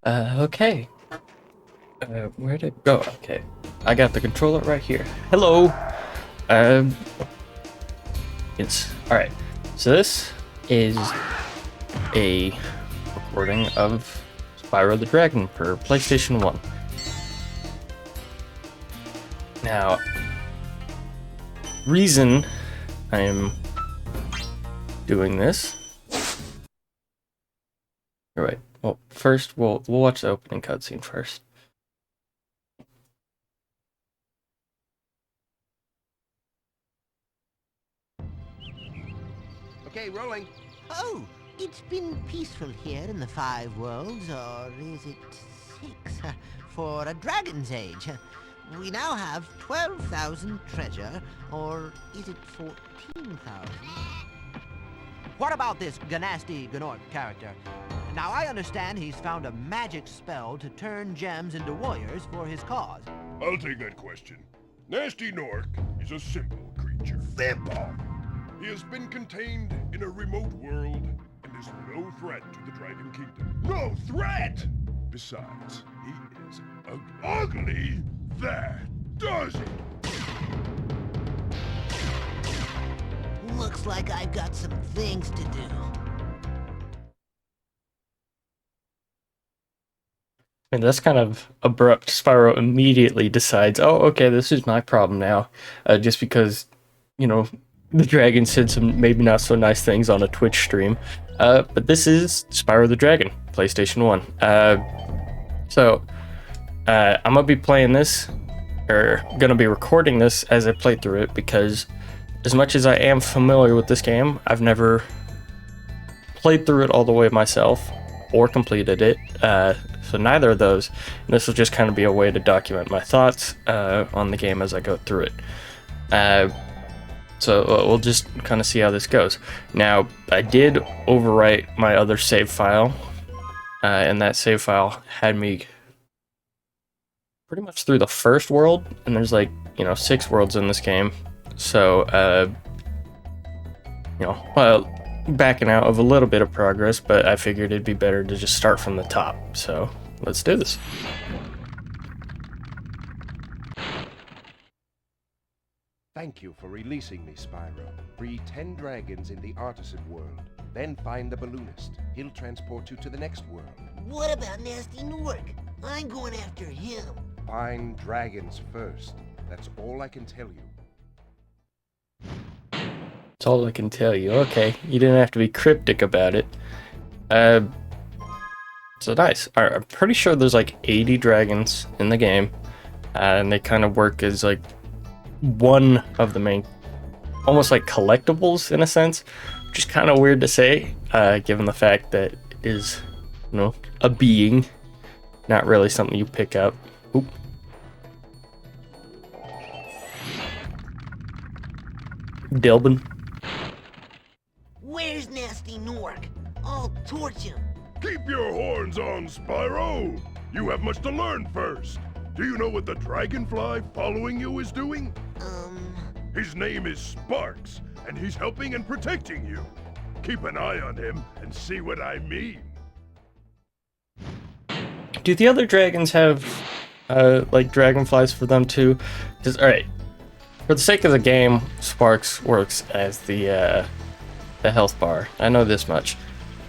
Okay. Where'd it go? Okay. I got the controller right here. Hello! Um, it's... Alright. So this is a recording of Spyro the Dragon for PlayStation 1. Now, reason I am doing this... Alright. Well, first we'll watch the opening cutscene first. Okay, rolling. Oh, it's been peaceful here in the Five Worlds, or is it six? For a dragon's age. We now have 12,000 treasure, or is it 14,000? What about this Ganasty Gnorc character? Now, I understand he's found a magic spell to turn gems into warriors for his cause. I'll take that question. Nasty Nork is a simple creature. Simple! He has been contained in a remote world and is no threat to the Dragon Kingdom. No threat! Besides, he is ugly. Ugly? That does it! Looks like I've got some things to do. And that's kind of abrupt. Spyro immediately decides, oh, okay, this is my problem now. Just because, you know, the dragon said some maybe not so nice things on a Twitch stream. But this is Spyro the Dragon, PlayStation 1. I'm going to be playing this, or going to be recording this as I play through it, because as much as I am familiar with this game, I've never played through it all the way myself or completed it. So neither of those. And this will just kind of be a way to document my thoughts on the game as I go through it. So we'll just kind of see how this goes. Now, I did overwrite my other save file, and that save file had me pretty much through the first world, and there's like, 6 worlds in this game. So, backing out of a little bit of progress, but I figured it'd be better to just start from the top. So, let's do this. Thank you for releasing me, Spyro. Free 10 dragons in the artisan world. Then find the balloonist. He'll transport you to the next world. What about Nasty Nork? I'm going after him. Find dragons first. That's all I can tell you. That's all I can tell you. Okay, you didn't have to be cryptic about it. So nice. Alright, I'm pretty sure there's like 80 dragons in the game, and they kind of work as like one of the main, almost like collectibles in a sense, which is kind of weird to say, given the fact that it is, a being, not really something you pick up. Oop. Dilbin. Where's Nasty Nork? I'll torch him. Keep your horns on, Spyro! You have much to learn first. Do you know what the dragonfly following you is doing? His name is Sparks, and he's helping and protecting you. Keep an eye on him and see what I mean. Do the other dragons have, like, dragonflies for them too? Alright, for the sake of the game, Sparks works as the health bar. I know this much.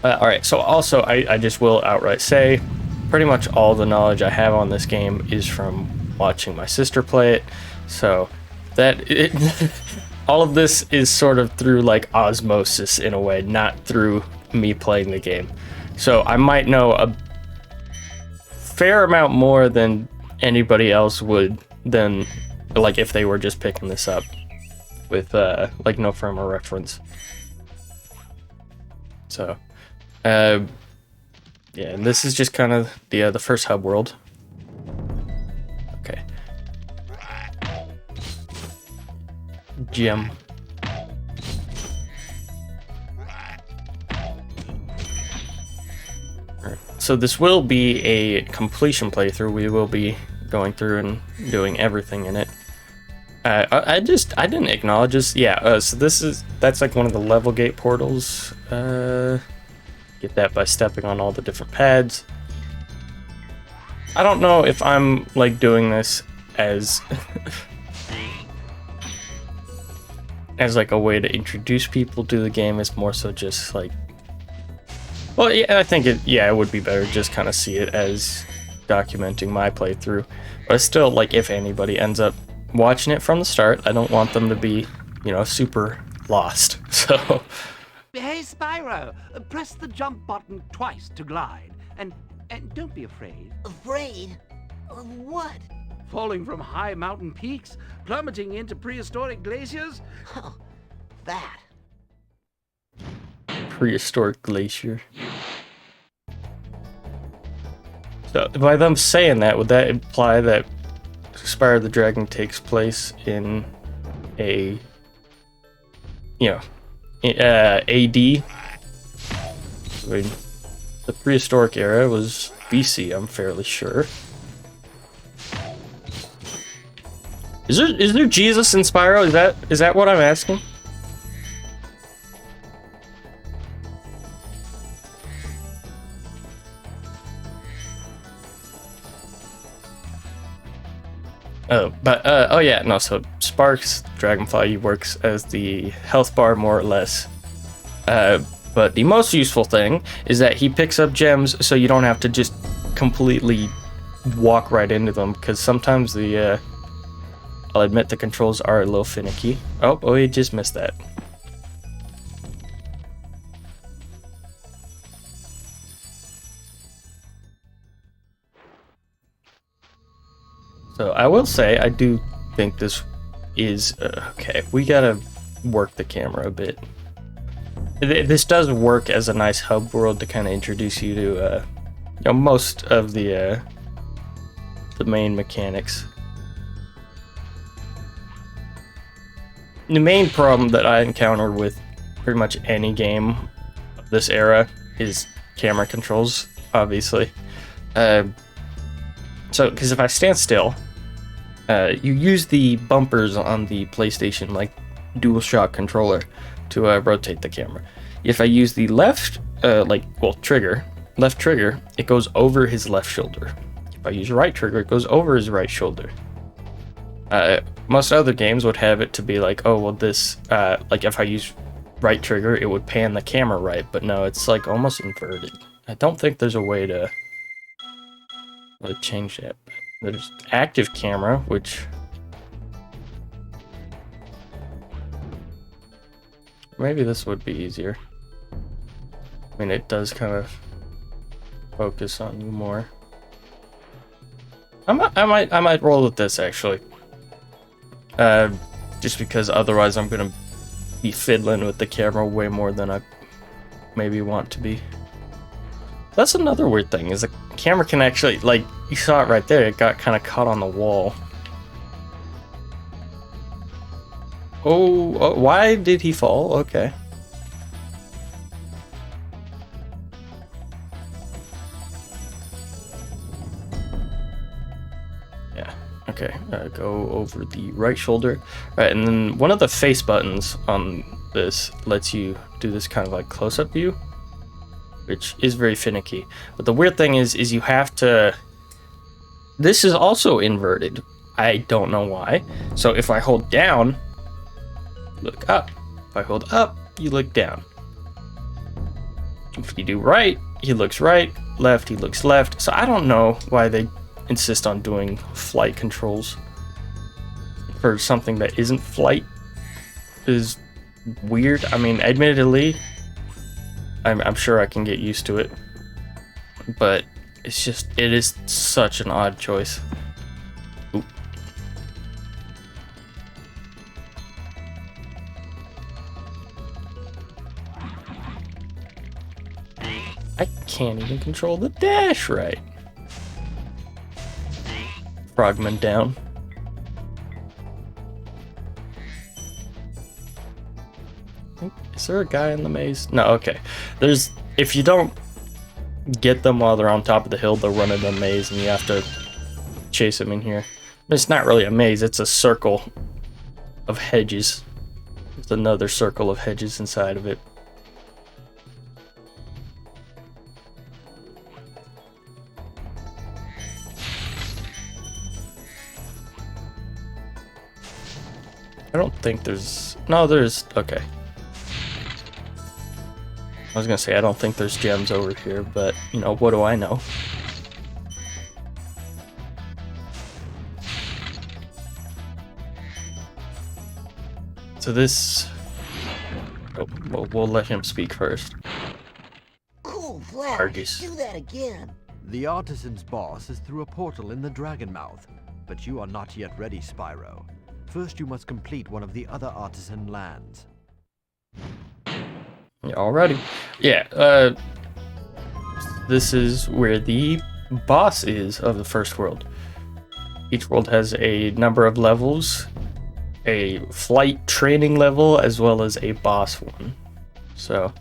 Alright, so also, I just will outright say, pretty much all the knowledge I have on this game is from watching my sister play it, so all of this is sort of through like osmosis in a way, not through me playing the game. So I might know a fair amount more than anybody else would, than like if they were just picking this up with like no frame of reference. So yeah, and this is just kind of the first hub world. Okay. Gem. Alright, so this will be a completion playthrough. We will be going through and doing everything in it. I didn't acknowledge this. Yeah, so that's like one of the level gate portals. Get that by stepping on all the different pads. I don't know if I'm like doing this as as like a way to introduce people to the game. It's more so just like, well, yeah, I think it would be better just kind of see it as documenting my playthrough. But still, like, if anybody ends up watching it from the start, I don't want them to be, you know, super lost. So Hey, Spyro, press the jump button twice to glide, and don't be afraid. Afraid? Of what? Falling from high mountain peaks, plummeting into prehistoric glaciers. Oh, that. prehistoric glacier. So by them saying that, would that imply that Spyro the Dragon takes place in a, you know, AD? I mean, the prehistoric era was BC, I'm fairly sure. Is there Jesus in Spyro? Is that what I'm asking? Oh, but oh yeah, no. So Sparks Dragonfly works as the health bar more or less. But the most useful thing is that he picks up gems, so you don't have to just completely walk right into them. Because sometimes I'll admit the controls are a little finicky. Oh, he just missed that. So I will say, I do think this is okay. We gotta work the camera a bit. This does work as a nice hub world to kind of introduce you to, you know, most of the main mechanics. The main problem that I encounter with pretty much any game of this era is camera controls, obviously. So, because if I stand still, you use the bumpers on the PlayStation, like DualShock controller, to rotate the camera. If I use the left trigger, it goes over his left shoulder. If I use right trigger, it goes over his right shoulder. Most other games would have it to be like, oh, well, this, like if I use right trigger, it would pan the camera right, but no, it's like almost inverted. I don't think there's a way to change that. There's active camera, which maybe this would be easier. I mean, it does kind of focus on you more. I might roll with this actually. Just because otherwise I'm gonna be fiddling with the camera way more than I maybe want to be. That's another weird thing, is the camera can actually, like, you saw it right there, it got kind of caught on the wall. Oh, why did he fall? Okay. Yeah, okay, go over the right shoulder. Right, and then one of the face buttons on this lets you do this kind of like close-up view, which is very finicky. But the weird thing is you have to... This is also inverted. I don't know why. So if I hold down, look up. If I hold up, you look down. If you do right, he looks right. Left, he looks left. So I don't know why they insist on doing flight controls for something that isn't flight. Is weird. I mean, admittedly, I'm sure I can get used to it, but it is such an odd choice. Oop. I can't even control the dash right. Frogman down. Is there a guy in the maze? No, okay. If you don't get them while they're on top of the hill, they'll run in the maze and you have to chase them in here. It's not really a maze, it's a circle of hedges. There's another circle of hedges inside of it. I don't think there's... No, there's... Okay. I was gonna say, I don't think there's gems over here, but, you know, what do I know? So this... Oh, we'll let him speak first. Cool, Flash. Argus. Do that again. The artisan's boss is through a portal in the dragon mouth, but you are not yet ready, Spyro. First, you must complete one of the other artisan lands. Yeah, already. Yeah, this is where the boss is of the first world. Each world has a number of levels, a flight training level, as well as a boss one. So,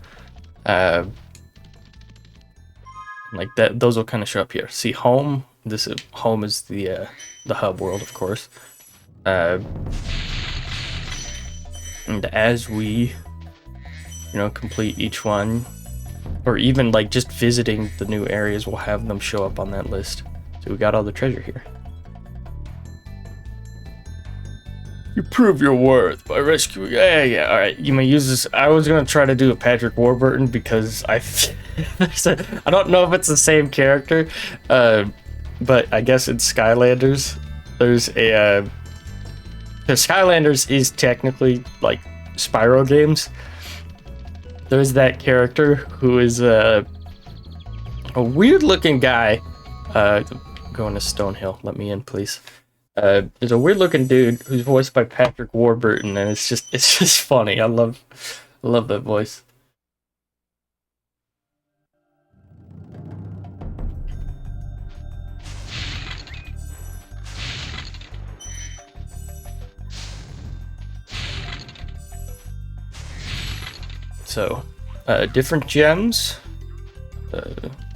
like that, those will kind of show up here. See, home. This is home is the hub world, of course. And as we, you know, complete each one, or even like just visiting the new areas, we'll have them show up on that list. So we got all the treasure here. You prove your worth by rescuing. Yeah. All right, you may use this. I was gonna try to do a Patrick Warburton because I don't know if it's the same character, but I guess in Skylanders, there's a. The Skylanders is technically like Spyro games. There's that character who is a weird-looking guy. Going to Stonehill. Let me in, please. There's a weird-looking dude who's voiced by Patrick Warburton, and it's just funny. I love that voice. So, different gems,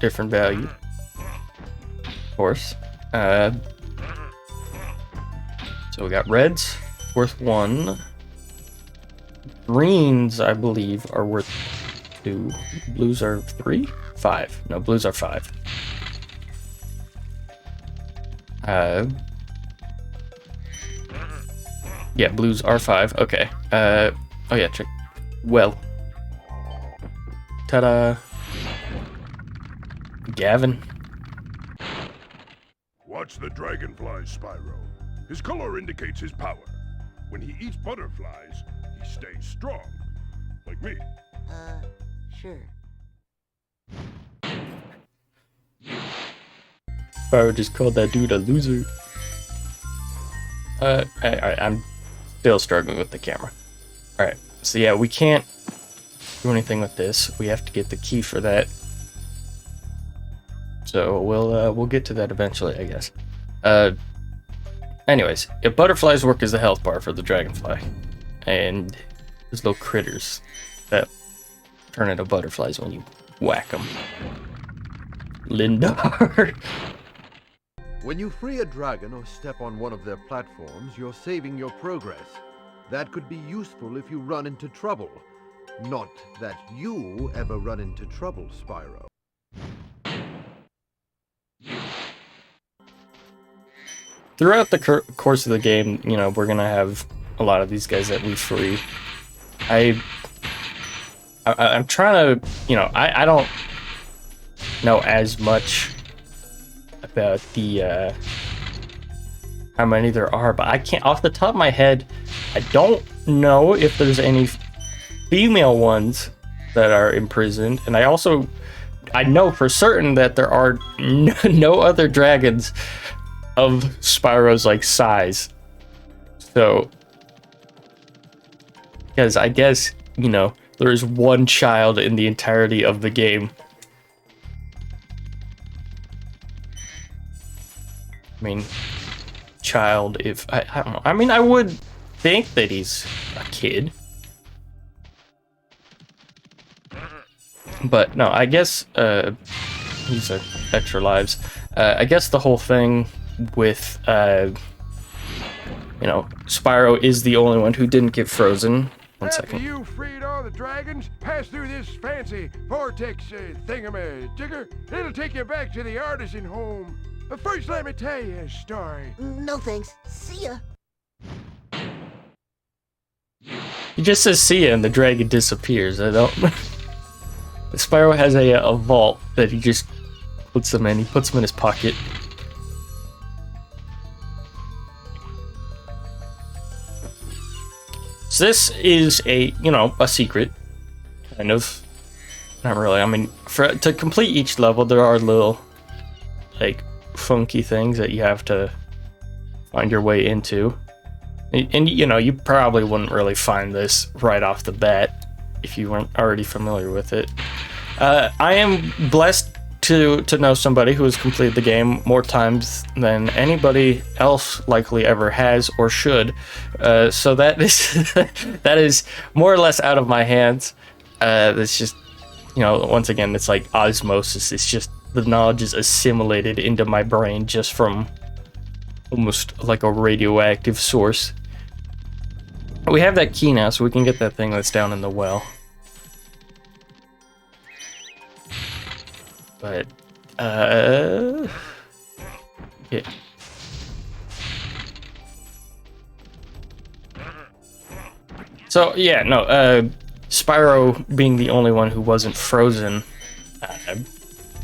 different value, of course. So we got reds, worth 1. Greens, I believe, are worth 2. Blues are 3? 5. No, blues are 5. Yeah, blues are 5. Okay. Oh yeah, check. Well. Ta-da. Gavin. Watch the dragonfly, Spyro. His color indicates his power. When he eats butterflies, he stays strong. Like me. Sure. Spyro just called that dude a loser. I'm still struggling with the camera. Alright, so yeah, we can't do anything with this. We have to get the key for that. So we'll get to that eventually, I guess. Anyways, if butterflies work as a health bar for the dragonfly, and there's little critters that turn into butterflies when you whack them. Lindar. When you free a dragon or step on one of their platforms, you're saving your progress. That could be useful if you run into trouble. Not that you ever run into trouble, Spyro. Throughout the course of the game, you know, we're gonna have a lot of these guys that we free. I'm trying to, you know, I don't know as much about the how many there are, but I can't, off the top of my head, I don't know if there's any female ones that are imprisoned, and I know for certain that there are no other dragons of Spyro's like size. So, because I guess, you know, there is one child in the entirety of the game. I mean, child, if I don't know. I mean, I would think that he's a kid. But no, I guess he's extra lives. I guess the whole thing with you know, Spyro is the only one who didn't get frozen. One After second. you freed all the dragons, pass through this fancy vortex thingamajigger. It'll take you back to the artisan home. But first, let me tell you a story. No thanks. See ya. He just says see ya and the dragon disappears. I don't... Spyro has a vault that he just puts them in. He puts them in his pocket. So this is a secret. Kind of. Not really. I mean, to complete each level, there are little, like, funky things that you have to find your way into. And you probably wouldn't really find this right off the bat if you weren't already familiar with it. I am blessed to know somebody who has completed the game more times than anybody else likely ever has or should. So that is that is more or less out of my hands. It's just, once again, it's like osmosis. It's just the knowledge is assimilated into my brain just from almost like a radioactive source. We have that key now, so we can get that thing that's down in the well. But, yeah. So, yeah, no, Spyro being the only one who wasn't frozen,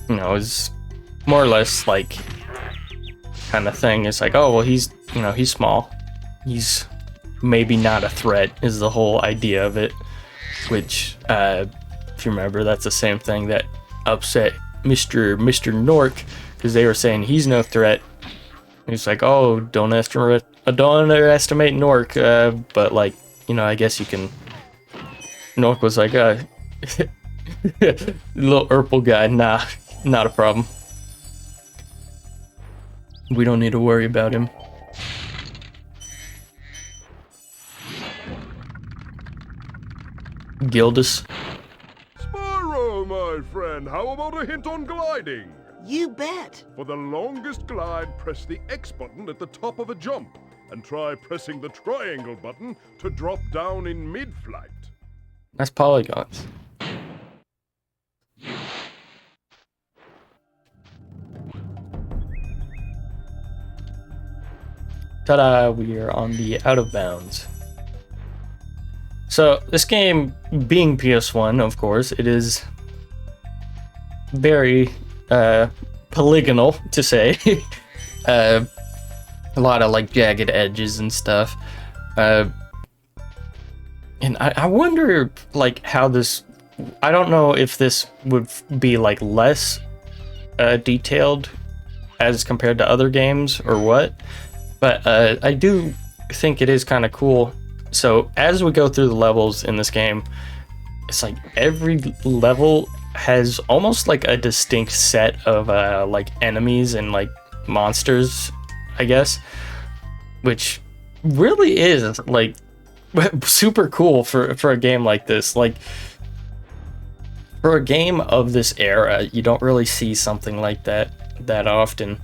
is more or less like kind of thing. It's like, oh, well, he's small. He's maybe not a threat is the whole idea of it, which, if you remember, that's the same thing that upset Mr. Nork, because they were saying he's no threat. He's like, oh, don't underestimate Nork, but like, I guess you can. Nork was like, little Ourple guy, nah, not a problem. We don't need to worry about him. Gildas. Spyro, my friend, how about a hint on gliding? You bet. For the longest glide, press the X button at the top of a jump, and try pressing the triangle button to drop down in mid-flight. That's polygons. Ta-da, we are on the out of bounds. So, this game, being PS1, of course, it is very polygonal, to say. A lot of, like, jagged edges and stuff. And I wonder, like, how this... I don't know if this would be, like, less detailed as compared to other games or what. But I do think it is kind of cool. So as we go through the levels in this game, it's like every level has almost like a distinct set of like enemies and like monsters, I guess, which really is like super cool for a game like this. Like for a game of this era, you don't really see something like that often.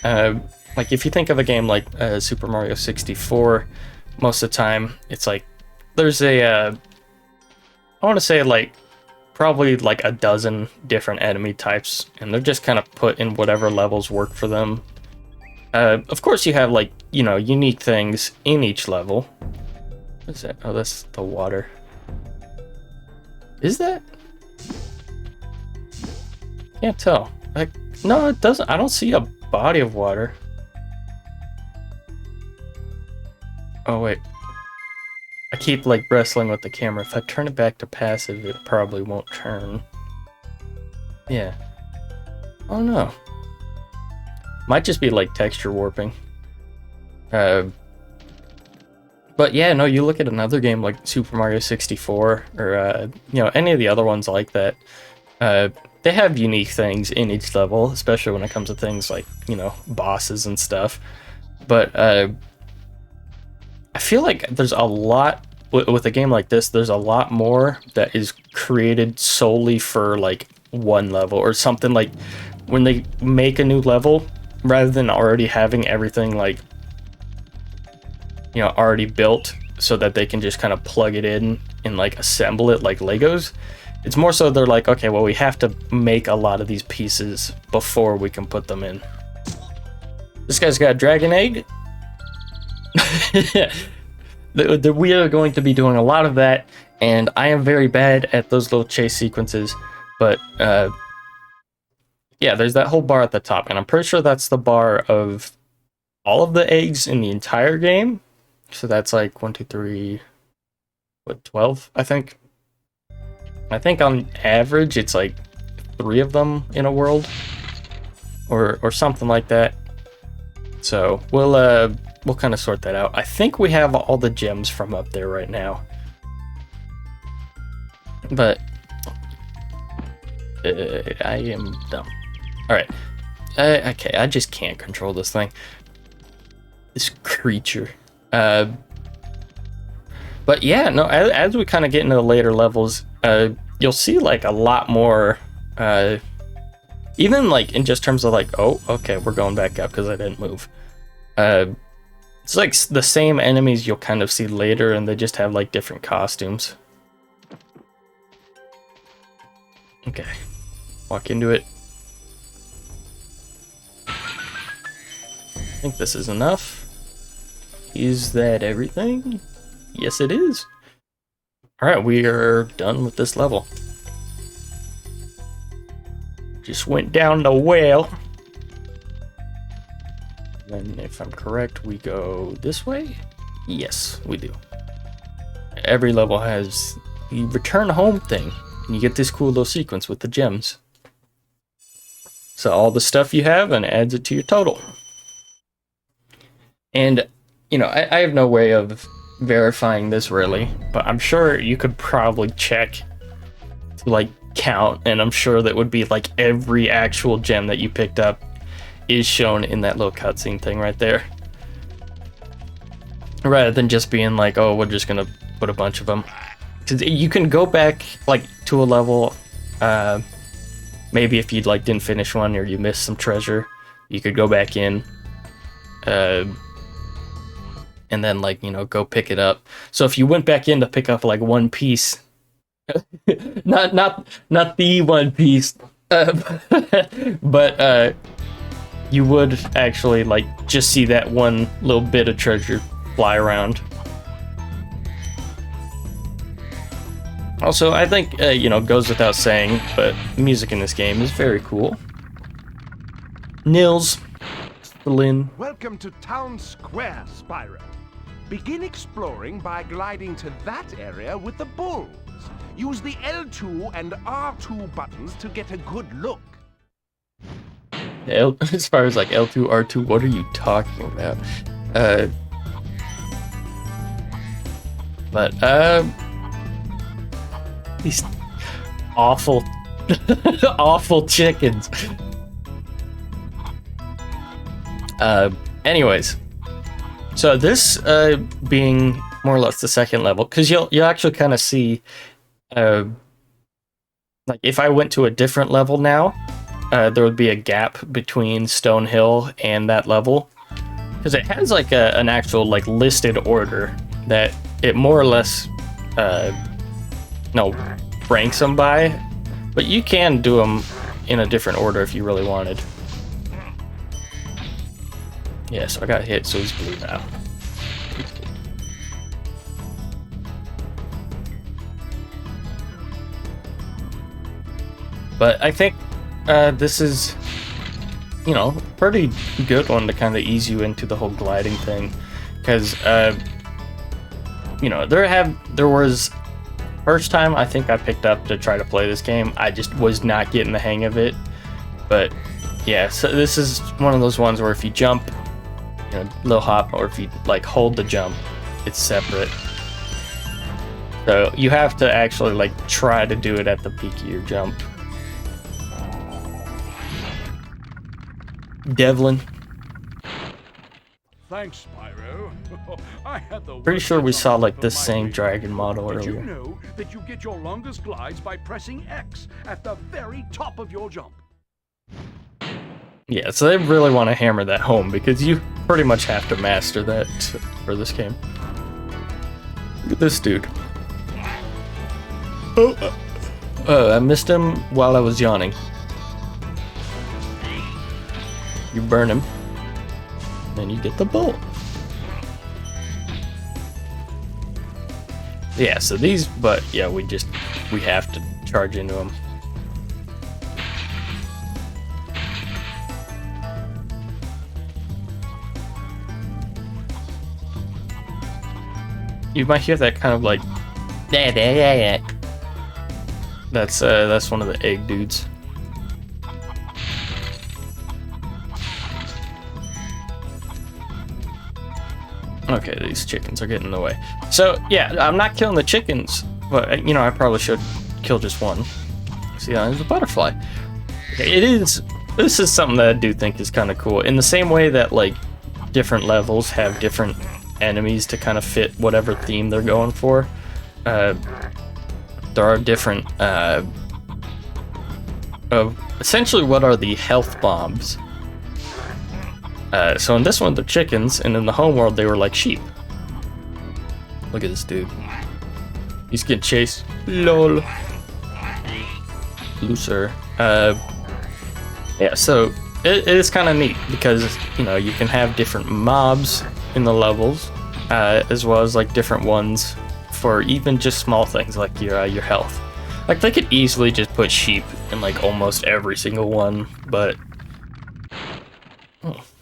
Like if you think of a game like Super Mario 64, most of the time it's like there's I want to say like probably like a dozen different enemy types, and they're just kind of put in whatever levels work for them. Of course you have like, unique things in each level. What is that? Oh, that's the water. Is that? Can't tell. Like, no, it doesn't. I don't see a body of water. Oh, wait. I keep, like, wrestling with the camera. If I turn it back to passive, it probably won't turn. Yeah. Oh, no. Might just be, like, texture warping. But, yeah, no, you look at another game like Super Mario 64, or, any of the other ones like that. They have unique things in each level, especially when it comes to things like, bosses and stuff. But, I feel like there's a lot with a game like this. There's a lot more that is created solely for like one level or something. Like when they make a new level, rather than already having everything like already built, so that they can just kind of plug it in and like assemble it like Legos. It's more so they're like, okay, well, we have to make a lot of these pieces before we can put them in. This guy's got a dragon egg. we are going to be doing a lot of that, and I am very bad at those little chase sequences, but yeah, there's that whole bar at the top, and I'm pretty sure that's the bar of all of the eggs in the entire game. So that's like 1, 2, 3, 12, I think. I think on average it's like 3 of them in a world, or something like that. So we'll kind of sort that out. I think we have all the gems from up there right now, but I am dumb. All right, okay, I just can't control this thing, this creature. But yeah, no, as we kind of get into the later levels, you'll see like a lot more, even like in just terms of like, oh, okay, we're going back up because I didn't move. It's like the same enemies you'll kind of see later, and they just have like different costumes. Okay, walk into it. I think this is enough. Is that everything? Yes, it is. Alright, we are done with this level. Just went down the well. Then, if I'm correct, we go this way? Yes, we do. Every level has the return home thing, and you get this cool little sequence with the gems. So all the stuff you have, and adds it to your total. And, you know, I have no way of verifying this really, but I'm sure you could probably check to like count, and I'm sure that would be like every actual gem that you picked up is shown in that little cutscene thing right there, rather than just being like, oh, we're just gonna put a bunch of them. Because you can go back like to a level, maybe if you like didn't finish one or you missed some treasure, you could go back in and then like, you know, go pick it up. So if you went back in to pick up like one piece, not the one piece, but you would actually like just see that one little bit of treasure fly around. Also, I think you know, goes without saying, but the music in this game is very cool. Nils, Berlin. Welcome to Town Square, Spyro. Begin exploring by gliding to that area with the bulls. Use the L2 and R2 buttons to get a good look. As far as like L2, R2, what are you talking about? These awful, awful chickens. Anyways, so this being more or less the second level, because you'll actually kind of see, like if I went to a different level now, there would be a gap between Stone Hill and that level, because it has like an actual like listed order that it more or less ranks them by, but you can do them in a different order if you really wanted. Yeah, so I got hit, so he's blue now. But I think this is, you know, pretty good one to kind of ease you into the whole gliding thing, because you know, there was first time I think I picked up to try to play this game, I just was not getting the hang of it. But yeah, so this is one of those ones where if you jump, you know, little hop, or if you like hold the jump, it's separate. So you have to actually like try to do it at the peak of your jump. Devlin. Thanks, Spyro. I had the Pretty sure we saw like this same dragon. dragon model Did you earlier. know that you get your longest glides by pressing X at the very top of your jump? Yeah, so they really want to hammer that home, because you pretty much have to master that for this game. Look at this dude. Oh, I missed him while I was yawning. You burn him, then you get the bolt. Yeah, so these, but yeah, we have to charge into them. You might hear that kind of like, yeah. That's one of the egg dudes. Okay, these chickens are getting in the way. So yeah, I'm not killing the chickens, but you know, I probably should kill just one. See, there's a butterfly. This is something that I do think is kind of cool. In the same way that like different levels have different enemies to kind of fit whatever theme they're going for. There are different essentially what are the health bombs. So in this one they're chickens, and in the home world they were like sheep. Look at this dude. He's getting chased. LOL. Looser. Yeah, so it is kind of neat because, you know, you can have different mobs in the levels, as well as like different ones for even just small things like your health. Like they could easily just put sheep in like almost every single one, but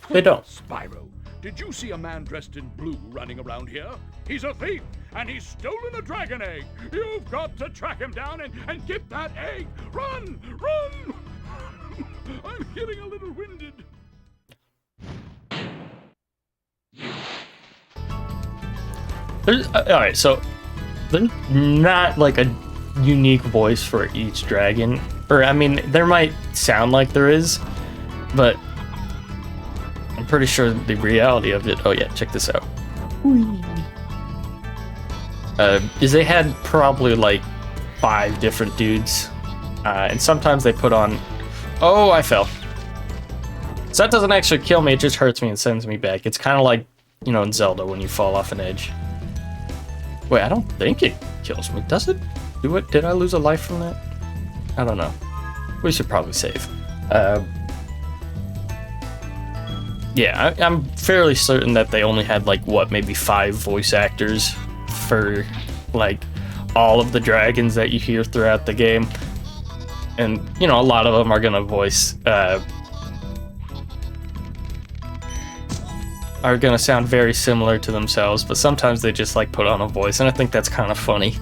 they don't. Spyro, did you see a man dressed in blue running around here? He's a thief, and he's stolen a dragon egg. You've got to track him down and get that egg. Run! Run! I'm getting a little winded. Alright, so there's not like a unique voice for each dragon. Or, I mean, there might sound like there is, but I'm pretty sure the reality of it... Oh yeah, check this out. Is they had probably like 5 different dudes, and sometimes they put on... Oh, I fell. So that doesn't actually kill me, it just hurts me and sends me back. It's kind of like, you know, in Zelda when you fall off an edge. Wait, I don't think it kills me, does it? Do it? Did I lose a life from that? I don't know. We should probably save. Yeah, I'm fairly certain that they only had like, what, maybe 5 voice actors for like all of the dragons that you hear throughout the game. And, you know, a lot of them are gonna voice, are gonna sound very similar to themselves, but sometimes they just like put on a voice, and I think that's kind of funny.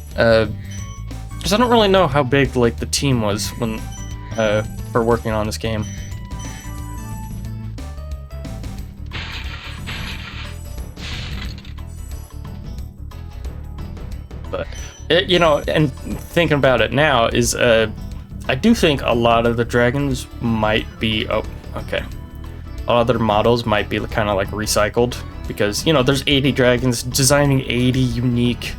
Because I don't really know how big like the team was when for working on this game. But it, you know, and thinking about it now is I do think a lot of the dragons might be okay. Other models might be kind of like recycled because, you know, there's 80 dragons. Designing 80 unique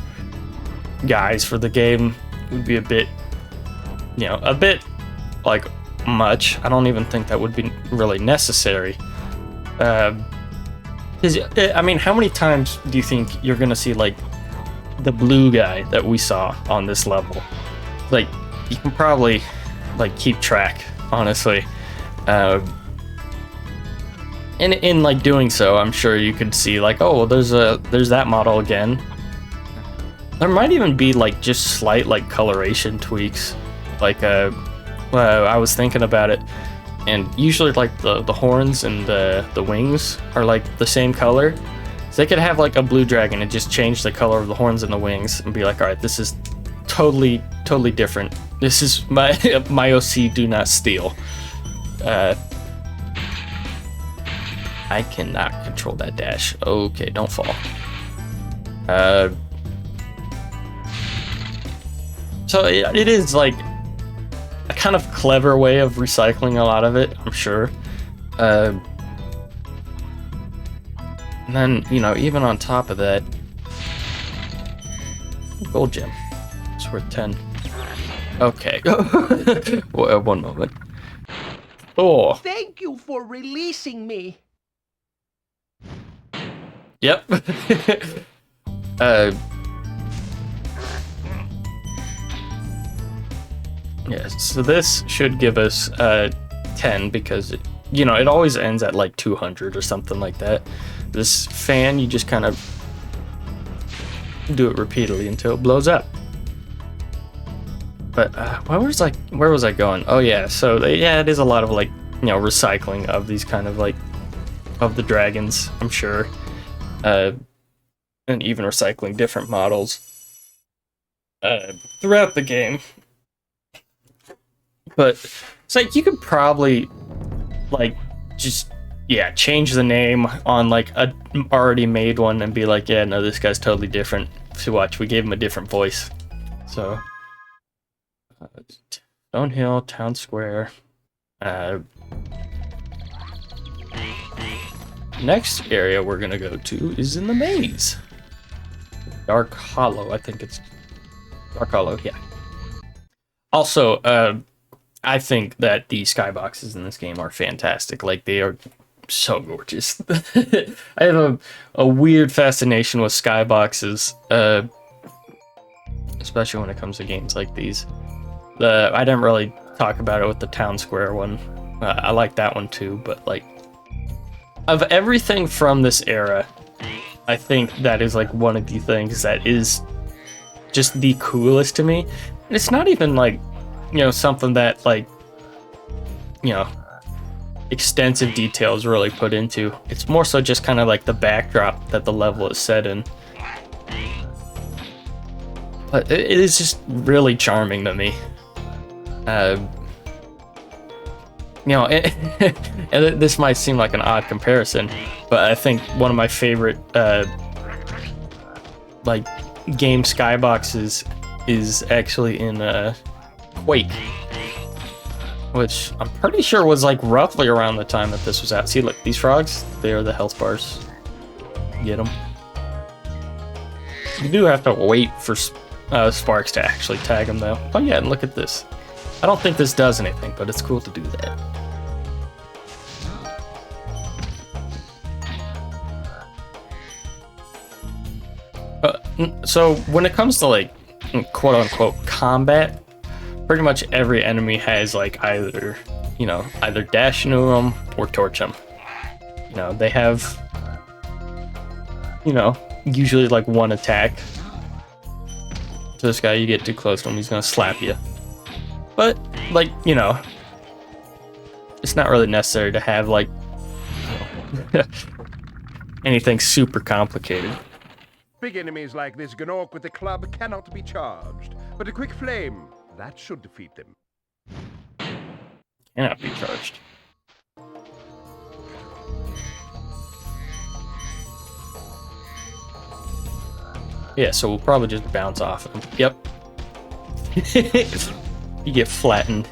guys for the game would be a bit, you know, a bit like much. I don't even think that would be really necessary. I mean, how many times do you think you're gonna see like the blue guy that we saw on this level? Like, you can probably like keep track, honestly. And in like doing so, I'm sure you could see like, oh, there's that model again. There might even be like just slight like coloration tweaks. Like I was thinking about it, and usually like the horns and the wings are like the same color. So they could have like a blue dragon and just change the color of the horns and the wings and be like, all right, this is totally different. This is my OC do not steal. I cannot control that dash. Okay, don't fall. So it is like a kind of clever way of recycling a lot of it, I'm sure. And then, you know, even on top of that, gold gem. It's worth 10. Okay. One moment. Oh. Thank you for releasing me. Yep. Yes, so this should give us 10 because, you know, it always ends at like 200 or something like that. This fan, you just kind of do it repeatedly until it blows up. But where was I going? Oh yeah, so yeah, it is a lot of like, you know, recycling of these kind of like of the dragons, I'm sure, and even recycling different models throughout the game. But it's like you could probably like just change the name on like a already made one and be like, yeah, no, this guy's totally different. So watch, we gave him a different voice. So Stone Hill, Town Square. Next area we're gonna go to is in the maze. Dark Hollow, I think it's Dark Hollow, yeah. Also, I think that the skyboxes in this game are fantastic. Like, they are so gorgeous. I have a weird fascination with skyboxes, especially when it comes to games like these. I didn't really talk about it with the Town Square one. I like that one too, but like, of everything from this era, I think that is like one of the things that is just the coolest to me. And it's not even like, you know, something that like, you know, extensive details really put into. It's more so just kind of like the backdrop that the level is set in. But it is just really charming to me. You know, and this might seem like an odd comparison, but I think one of my favorite like game skyboxes is actually in Quake, which I'm pretty sure was like roughly around the time that this was out. See, look, these frogs, they are the health bars. Get them. You do have to wait for sparks to actually tag them though. Oh yeah, and look at this. I don't think this does anything, but it's cool to do that. So when it comes to like quote-unquote combat, pretty much every enemy has like either dash into them or torch them. You know, they have, you know, usually like one attack. To this guy, you get too close to him, he's gonna slap you. But like, you know, it's not really necessary to have like anything super complicated. Big enemies like this Gnorc with the club cannot be charged, but a quick flame, that should defeat them. Cannot be charged. Yeah, so we'll probably just bounce off him. Yep. You get flattened.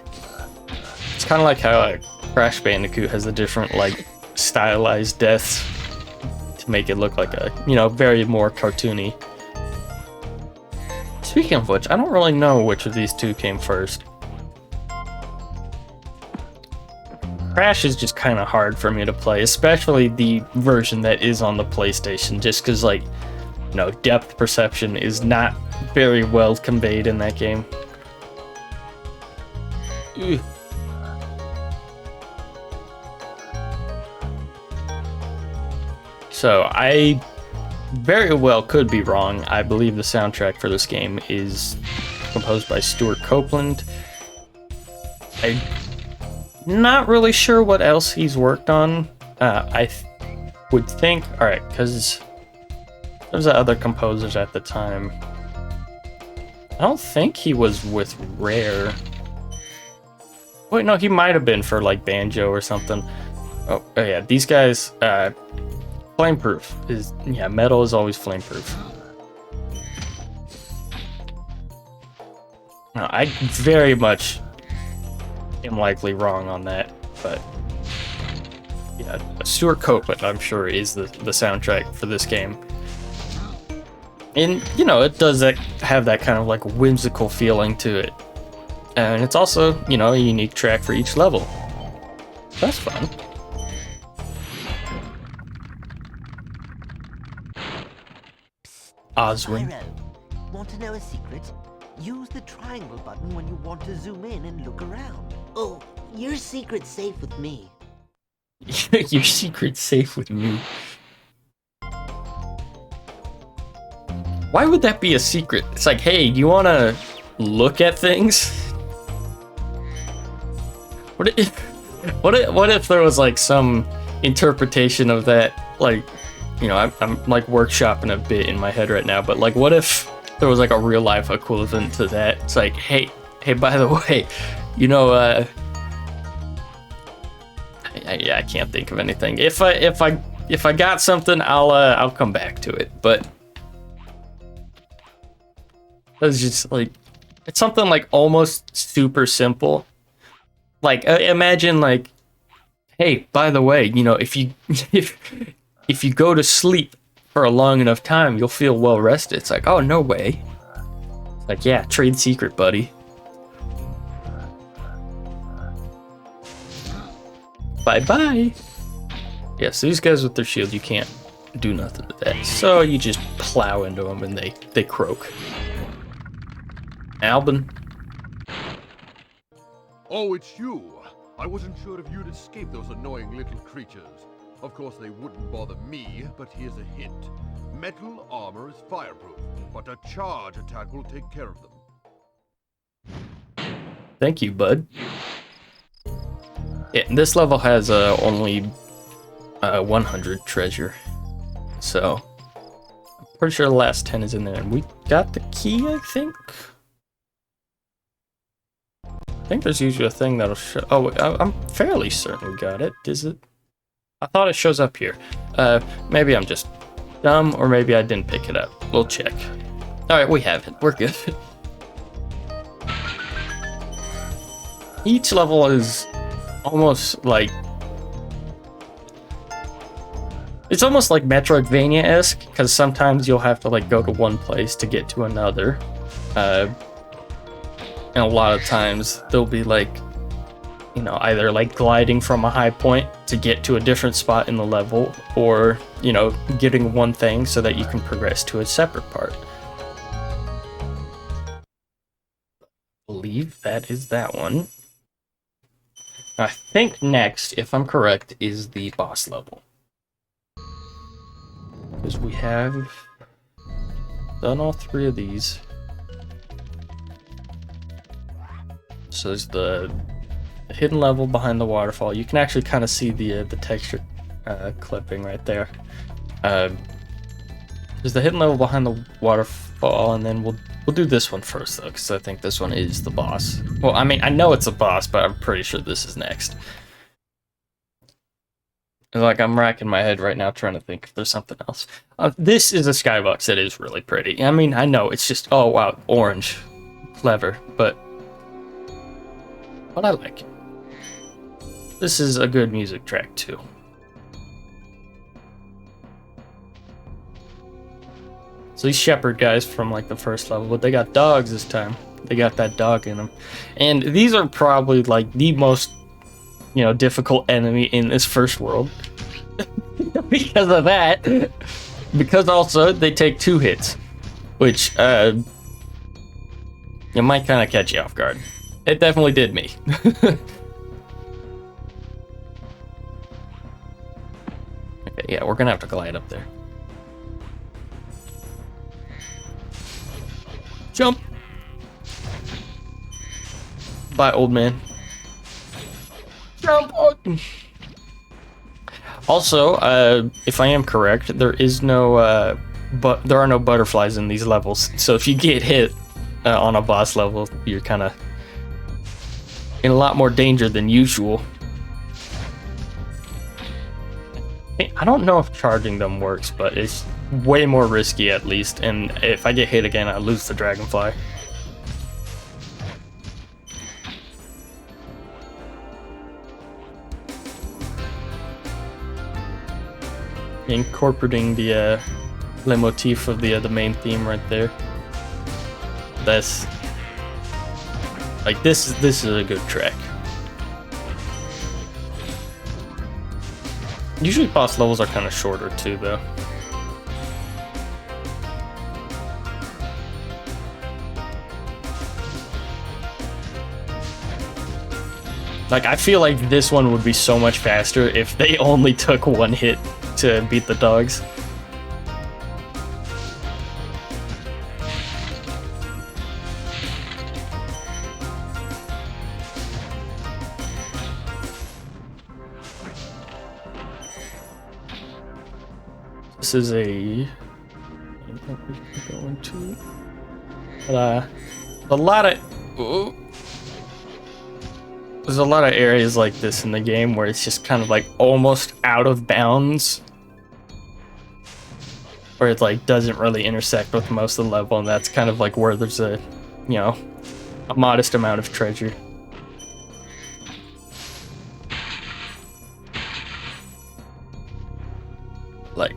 It's kind of like how Crash Bandicoot has the different like stylized deaths to make it look like a, you know, very more cartoony. Speaking of which, I don't really know which of these two came first. Crash is just kind of hard for me to play, especially the version that is on the PlayStation, just because, like, you know, depth perception is not very well conveyed in that game. Ugh. So I very well could be wrong. I believe the soundtrack for this game is composed by Stuart Copeland. I'm not really sure what else he's worked on. I would think, alright, because there's other composers at the time. I don't think he was with Rare. Wait, no, he might have been for like Banjo or something. Oh yeah, these guys, flameproof is, yeah, metal is always flameproof. No, I very much am likely wrong on that, but yeah, Stuart Copeland, I'm sure, is the soundtrack for this game. And, you know, it does have that kind of like whimsical feeling to it. And it's also, you know, a unique track for each level. That's fun. Oswin. Spyro, want to know a secret? Use the triangle button when you want to zoom in and look around. Oh, your secret's safe with me. Your secret's safe with me. Why would that be a secret? It's like, hey, do you want to look at things? What if there was like some interpretation of that? Like, you know, I'm like workshopping a bit in my head right now, but like, what if there was like a real life equivalent to that? It's like, hey, by the way, you know, I can't think of anything. If I got something, I'll come back to it. But it's just like, it's something like almost super simple. Like, imagine like, hey, by the way, you know, if you go to sleep for a long enough time, you'll feel well rested. It's like, oh, no way. It's like, yeah, trade secret, buddy. Bye-bye. Yeah, so these guys with their shield, you can't do nothing with that. So you just plow into them and they croak. Albin. Oh, it's you. I wasn't sure if you'd escape those annoying little creatures. Of course, they wouldn't bother me, but here's a hint. Metal armor is fireproof, but a charge attack will take care of them. Thank you, bud. Yeah, this level has only 100 treasure. So, I'm pretty sure the last 10 is in there. And we got the key, I think? I think there's usually a thing that'll show... Oh, I'm fairly certain we got it. Is it? I thought it shows up here. Maybe I'm just dumb, or maybe I didn't pick it up. We'll check. Alright, we have it. We're good. Each level is almost like... It's almost like Metroidvania-esque, because sometimes you'll have to like go to one place to get to another. And a lot of times they'll be like, you know, either like gliding from a high point to get to a different spot in the level, or, you know, getting one thing so that you can progress to a separate part. I believe that is that one. I think next, if I'm correct, is the boss level. Because we have done all 3 of these. So there's the hidden level behind the waterfall. You can actually kind of see the texture clipping right there. There's the hidden level behind the waterfall, and then we'll do this one first though, because I think this one is the boss. Well, I mean, I know it's a boss, but I'm pretty sure this is next. Like, I'm racking my head right now trying to think if there's something else. This is a skybox that is really pretty. I mean, I know it's just, oh wow, orange, clever, but I like it. This is a good music track too. So these shepherd guys from like the first level, but they got dogs this time. They got that dog in them. And these are probably like the most, you know, difficult enemy in this first world. Because of that. Because also they take 2 hits. Which, it might kind of catch you off guard. It definitely did me. Okay, yeah, we're gonna have to glide up there. Jump! Bye, old man. Jump! Oh. Also, if I am correct, there is no, there are no butterflies in these levels. So if you get hit on a boss level, you're kind of in a lot more danger than usual. I don't know if charging them works, but it's way more risky at least, and if I get hit again, I lose the dragonfly. Incorporating the leitmotif of the main theme right there. That's like this is a good track. Usually boss levels are kind of shorter too, though. Like, I feel like this one would be so much faster if they only took 1 hit to beat the dogs. This is a... Going to... a lot of... Ooh. There's a lot of areas like this in the game where it's just kind of like almost out of bounds. Where it like doesn't really intersect with most of the level, and that's kind of like where there's a, you know, a modest amount of treasure. Like,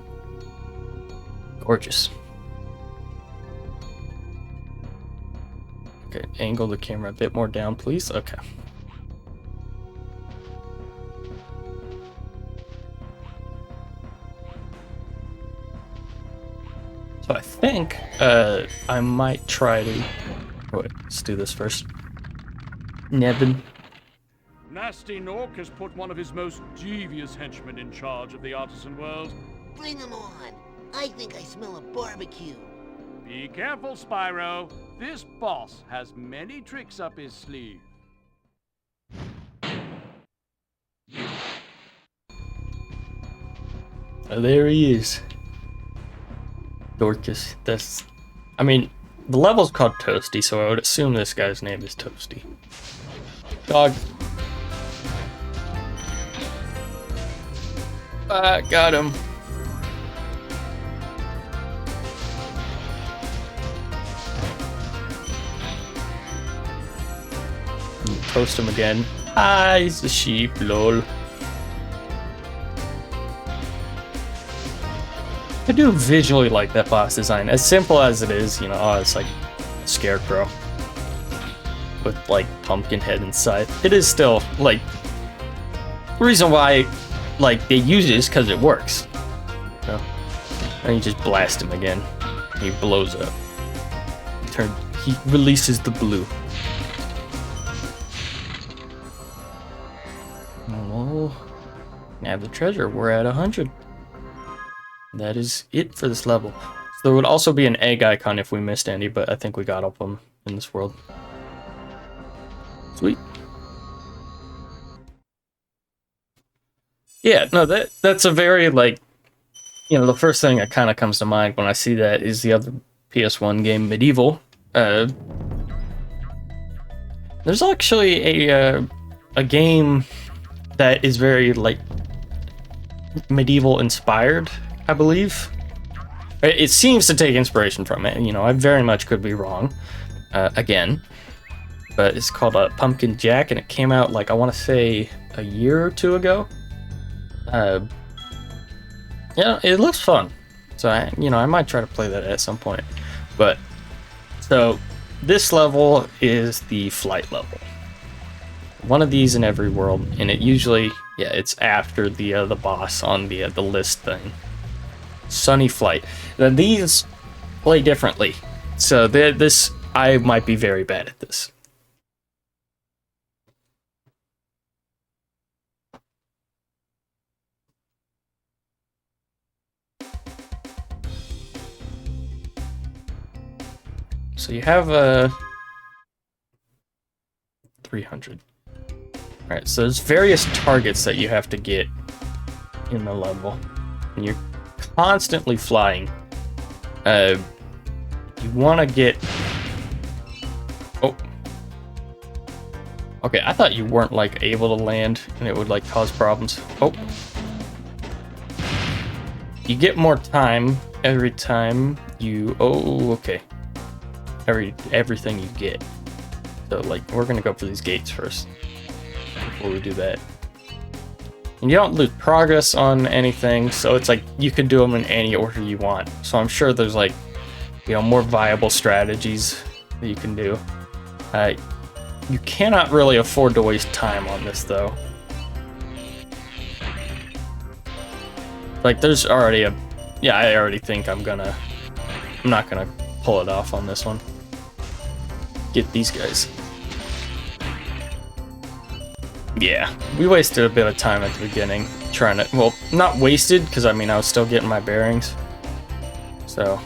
gorgeous. Okay, angle the camera a bit more down, please. Okay. So I think I might try to... Wait, let's do this first. Nevin. Nasty Nork has put one of his most devious henchmen in charge of the artisan world. Bring him on. I think I smell a barbecue. Be careful, Spyro. This boss has many tricks up his sleeve. Oh, there he is. Dorcas. That's... I mean, the level's called Toasty, so I would assume this guy's name is Toasty. Dog. Got him. Toast him again. Ah, he's a sheep, lol. I do visually like that boss design. As simple as it is, you know, oh, it's like a scarecrow with like pumpkin head inside. It is still like the reason why like they use it is because it works. You know? And you just blast him again. He blows up. He releases the blue. Oh, now the treasure. We're at 100. That is it for this level. So there would also be an egg icon if we missed any, but I think we got all of them in this world. Sweet. Yeah, no, that's a very, like, you know, the first thing that kind of comes to mind when I see that is the other PS1 game, Medieval. There's actually a game that is very, like, medieval inspired, I believe. It seems to take inspiration from it. You know, I very much could be wrong, again. But it's called Pumpkin Jack, and it came out, like, I want to say a year or two ago. Yeah, it looks fun. So, I might try to play that at some point. But, so, this level is the flight level. One of these in every world, and it usually, yeah, it's after the boss on the list thing. Sunny Flight. Now these play differently, so this I might be very bad at this. So you have 300. Alright, so there's various targets that you have to get in the level. And you're constantly flying. You want to get... Oh. Okay, I thought you weren't, like, able to land and it would, like, cause problems. Oh. You get more time every time you... Oh, okay. Everything you get. So, like, we're gonna go for these gates first before we do that. And you don't lose progress on anything, so it's like you can do them in any order you want. So I'm sure there's, like, you know, more viable strategies that you can do. You cannot really afford to waste time on this, though. Like, there's already a... Yeah, I already think I'm not gonna pull it off on this one. Get these guys. Yeah, we wasted a bit of time at the beginning trying to... Well, not wasted, because, I mean, I was still getting my bearings. So...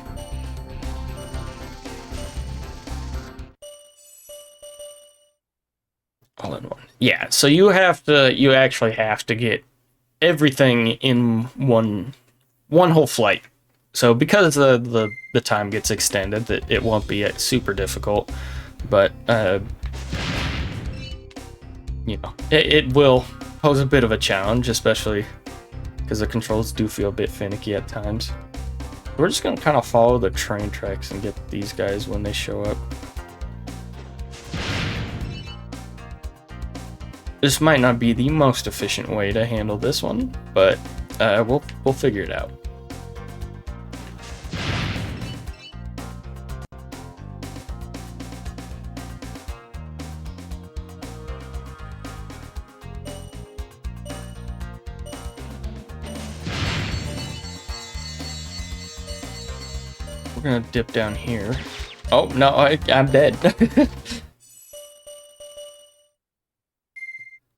all in one. Yeah, so you actually have to get everything in one whole flight. So because the time gets extended, it won't be super difficult, but you know, it will pose a bit of a challenge, especially because the controls do feel a bit finicky at times. We're just gonna kind of follow the train tracks and get these guys when they show up. This might not be the most efficient way to handle this one, but we'll figure it out. We're gonna dip down here. Oh no, I'm dead.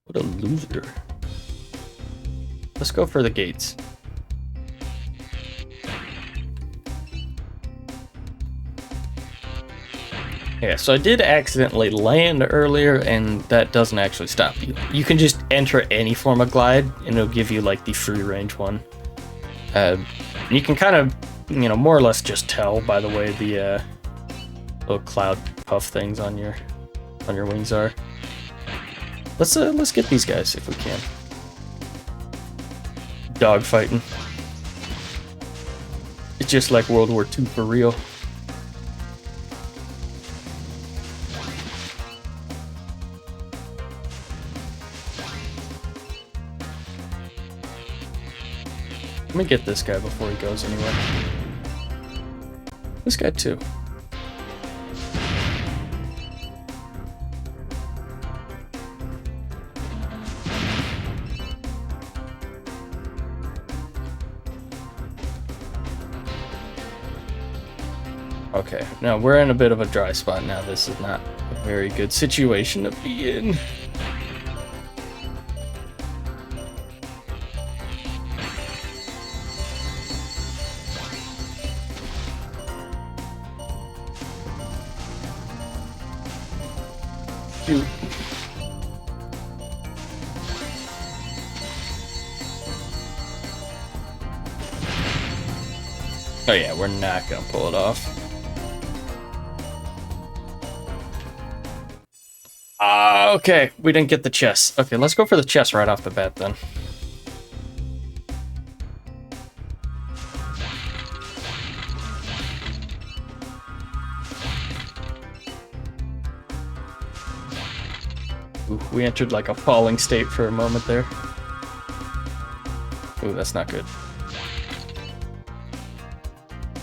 What a loser. Let's go for the gates. Yeah, so I did accidentally land earlier, and that doesn't actually stop you. You can just enter any form of glide, and it'll give you like the free range one. You can kind of, you know, more or less just tell by the way the little cloud puff things on your wings are. Let's get these guys if we can. Dog fighting. It's just like World War II for real. Let me get this guy before he goes anywhere. This guy too. Okay, now we're in a bit of a dry spot now. This is not a very good situation to be in. Shoot. Oh yeah, we're not gonna pull it off. Okay, we didn't get the chest. Okay, let's go for the chest right off the bat then. Ooh, we entered like a falling state for a moment there. Ooh, that's not good.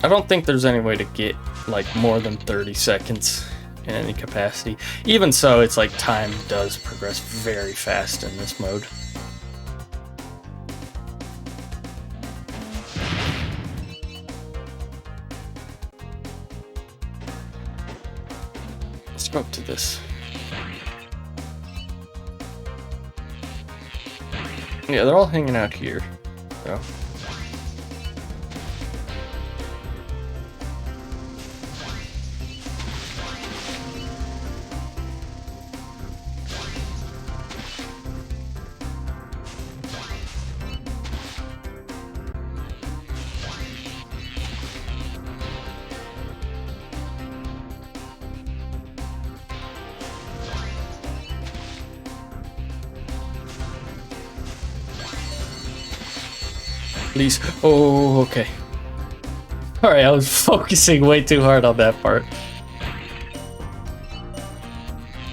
I don't think there's any way to get like more than 30 seconds in any capacity. Even so, it's like time does progress very fast in this mode. Let's go up to this. Yeah, they're all hanging out here. So. Please. Oh, okay. Alright, I was focusing way too hard on that part.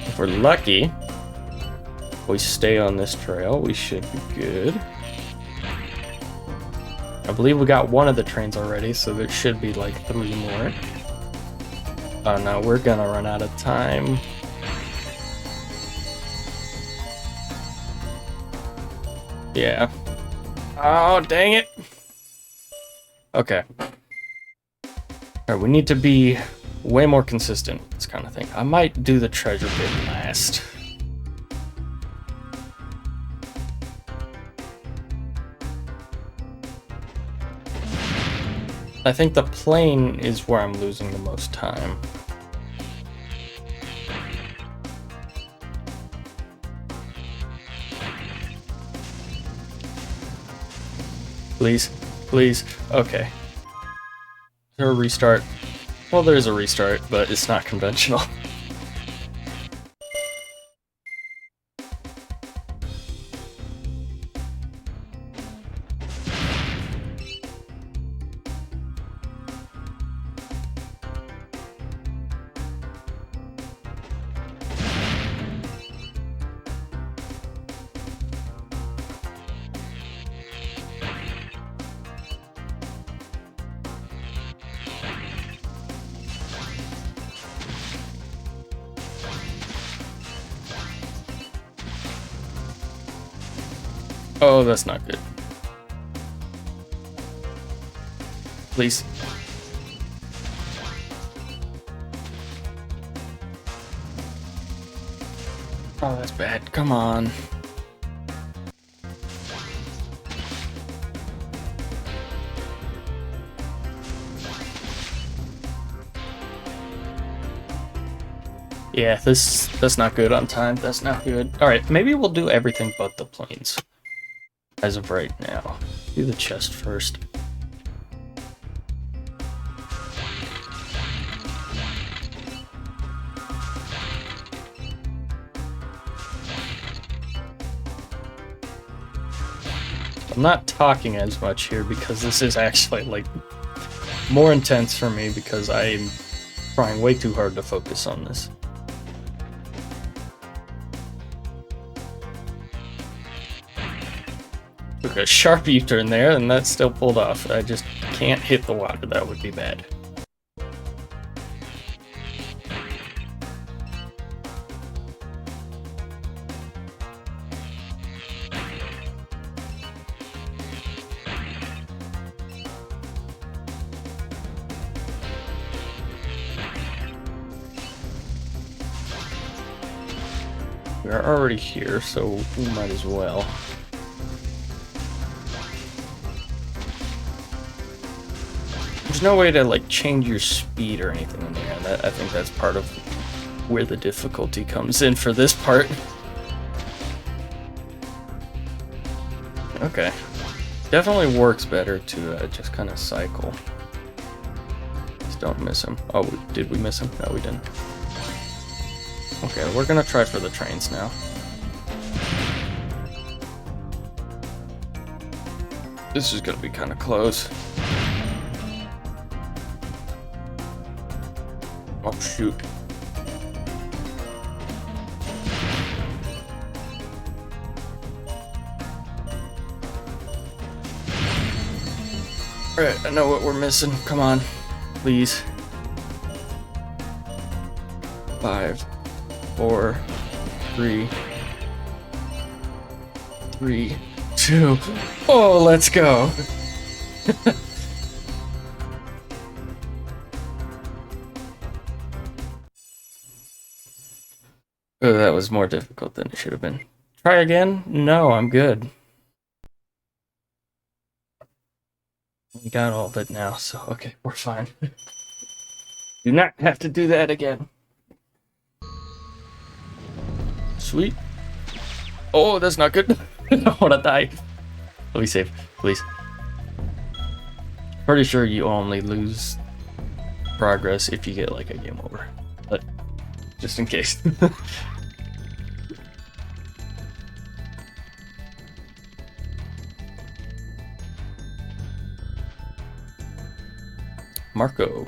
If we're lucky, we stay on this trail, we should be good. I believe we got one of the trains already, so there should be like 3 more. Oh no, we're gonna run out of time. Yeah. Oh, dang it. Okay. Alright, we need to be way more consistent with this kind of thing. I might do the treasure bit last. I think the plane is where I'm losing the most time. Please, please, okay. there a restart? Well, there is a restart, but it's not conventional. Oh, that's not good. Please. Oh, that's bad. Come on. Yeah, that's not good on time. That's not good. All right, maybe we'll do everything but the planes. As of right now. Do the chest first. I'm not talking as much here because this is actually like more intense for me because I'm trying way too hard to focus on this. Took a sharp U-turn there, and that still pulled off. I just can't hit the water. That would be bad. We're already here, so we might as well. There's no way to like change your speed or anything in there, and I think that's part of where the difficulty comes in for this part. Okay. Definitely works better to just kind of cycle. Just don't miss him. Oh, did we miss him? No, we didn't. Okay, we're gonna try for the trains now. This is gonna be kind of close. Oh, shoot. Alright, I know what we're missing. Come on. Please. 5, 4, 3, 2. Oh, let's go. Oh, that was more difficult than it should have been. Try again? No, I'm good. We got all of it now, so okay, we're fine. Do not have to do that again. Sweet. Oh, that's not good. I wanna die. Let me save, please. Pretty sure you only lose progress if you get like a game over. But just in case. Marco.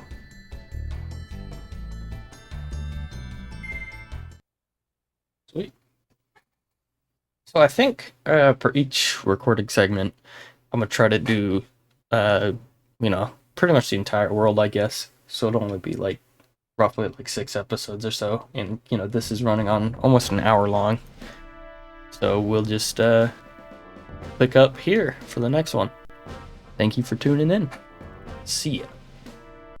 Sweet. So I think for each recording segment, I'm gonna try to do, you know, pretty much the entire world, I guess. So it'll only be like roughly like 6 episodes or so, and you know, this is running on almost an hour long. So we'll just pick up here for the next one. Thank you for tuning in. See ya.